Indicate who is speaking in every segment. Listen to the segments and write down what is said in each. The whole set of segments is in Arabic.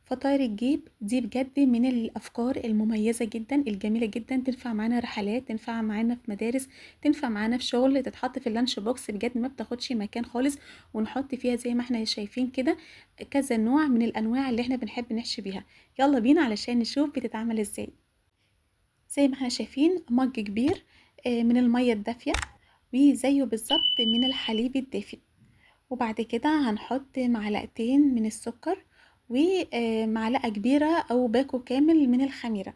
Speaker 1: فطاير الجيب دي بجد من الأفكار المميزة جدًا، الجميلة جدًا، تنفع معانا رحلات، تنفع معانا في مدارس، تنفع معانا في شغل، تتحط في الlunch box بجد ما بتاخدش مكان خالص، ونحط فيها زي ما إحنا شايفين كده كذا نوع من الأنواع اللي إحنا بنحب نحشي بيها. يالّا بينا علشان نشوف بتتعمل إزاي. زي ما إحنا شايفين مَج كبير من المَيّة الدافية، وزيه بالضبط من الحليب الدافي. وبعد كده هنحط معلقتين من السكر ومعلقة كبيرة أو باكو كامل من الخميرة،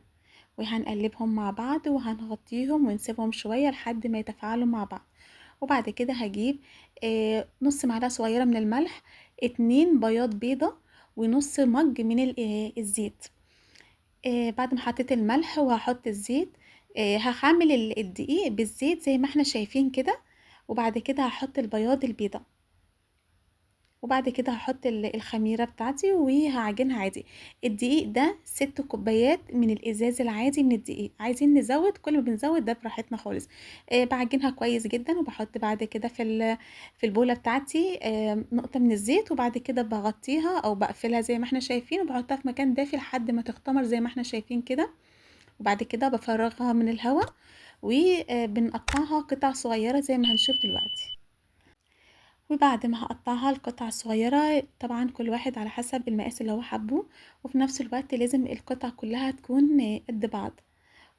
Speaker 1: وهنقلبهم مع بعض وهنغطيهم ونسيبهم شوية لحد ما يتفاعلوا مع بعض. وبعد كده هجيب نص معلقة صغيرة من الملح، 2 بياض بيضة، ونص مج من الزيت. بعد ما حطيت الملح وهحط الزيت هعمل الدقيق بالزيت زي ما احنا شايفين كده، وبعد كده هحط البياض البيضة، وبعد كده هحط الخميرة بتاعتي وهعجنها عادي. الدقيق ده 6 كوبايات من الازاز العادي من الدقيق، عايزين نزود كل ما بنزود ده براحتنا خالص. بعجنها كويس جدا، وبحط بعد كده في البولة بتاعتي نقطة من الزيت، وبعد كده بغطيها او بقفلها زي ما احنا شايفين، وبحطها في مكان دافي لحد ما تختمر زي ما احنا شايفين كده. وبعد كده بفرغها من الهواء، وبنقطعها قطع صغيرة زي ما هنشوف دلوقتي. وبعد ما هقطعها لقطع صغيرة، طبعا كل واحد على حسب المقاس اللي هو حبه، وفي نفس الوقت لازم القطع كلها تكون قد بعض.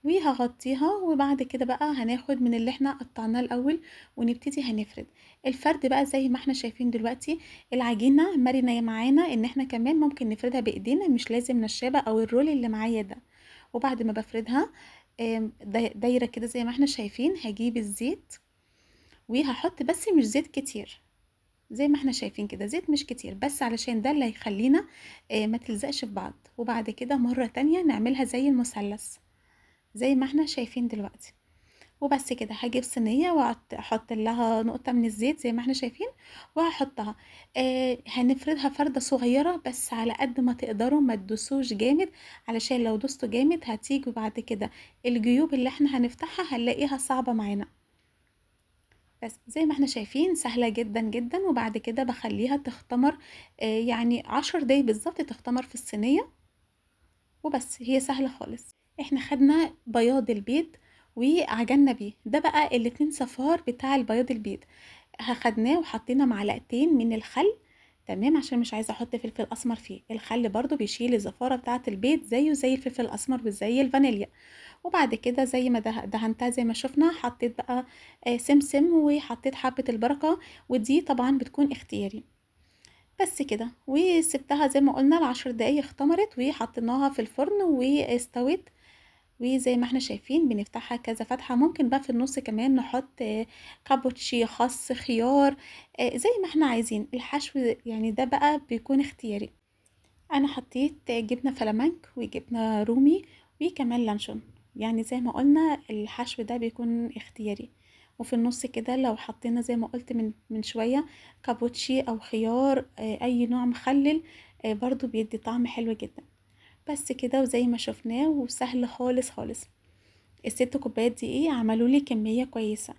Speaker 1: وهغطيها، وبعد كده بقى هناخد من اللي احنا قطعناه الاول ونبتدي هنفرد. الفرد بقى زي ما احنا شايفين دلوقتي العجينة مرنة معانا ان احنا كمان ممكن نفردها بايدينا، مش لازم نشابة او الرول اللي معايا ده. وبعد ما بفردها دايرة كده زي ما احنا شايفين، هجيب الزيت وهحط بس مش زيت كتير، زي ما احنا شايفين كده زيت مش كتير، بس علشان ده اللي هيخلينا ما تلزقش في بعض. وبعد كده مرة تانية نعملها زي المثلث زي ما احنا شايفين دلوقتي. وبس كده هجيب صينية واحط لها نقطة من الزيت زي ما احنا شايفين، وهحطها. هنفردها فردة صغيرة بس على قد ما تقدروا، ما تدوسوش جامد، علشان لو دوستوا جامد هتيجوا بعد كده الجيوب اللي احنا هنفتحها هنلاقيها صعبة معانا. بس زي ما احنا شايفين سهلة جدا جدا. وبعد كده بخليها تختمر يعني 10 دقايق بالظبط تختمر في الصينية، وبس هي سهلة خالص. احنا خدنا بياض البيض وعجنا بيه، ده بقى الاتنين صفار بتاع البياض البيض، خدناه وحطينا معلقتين من الخل. تمام، عشان مش عايزه احط فلفل اسمر فيه، الخل برضو بيشيل الزفاره بتاعه البيض زيه زي الفلفل الاسمر وزي الفانيليا. وبعد كده زي ما دهنتها زي ما شفنا، حطيت بقى سمسم وحطيت حبه البركه، ودي طبعا بتكون اختياري. بس كده، وسبتها زي ما قلنا ل10 دقايق اختمرت، وحطيناها في الفرن واستوت. وزي ما احنا شايفين بنفتحها كذا فتحة، ممكن بقى في النص كمان نحط كابوتشي، خس، خيار، زي ما احنا عايزين الحشو، يعني ده بقى بيكون اختياري. انا حطيت جبنة فلامنك وجبنة رومي وكمان لانشون، يعني زي ما قلنا الحشو ده بيكون اختياري. وفي النص كده لو حطينا زي ما قلت من شوية كابوتشي او خيار، اي نوع مخلل، برضو بيدي طعم حلو جدا. بس كده، وزي ما شفناه وسهل خالص خالص. ال6 كوبايات دقيق عملوا لي كمية كويسة.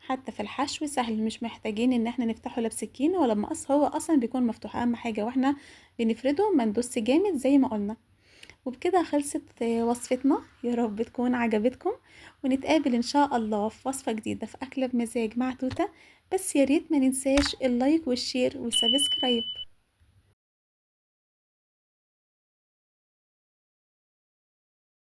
Speaker 1: حتى في الحشو سهل، مش محتاجين ان احنا نفتحه لا بسكينة ولا مقص، هو اصلا بيكون مفتوح. اهم حاجة واحنا بنفرده ما ندوس جامد زي ما قلنا. وبكده خلصت وصفتنا، يا رب تكون عجبتكم، ونتقابل ان شاء الله في وصفة جديدة في اكلة بمزاج مع توتة. بس يا ريت ما ننساش اللايك والشير والسبسكرايب.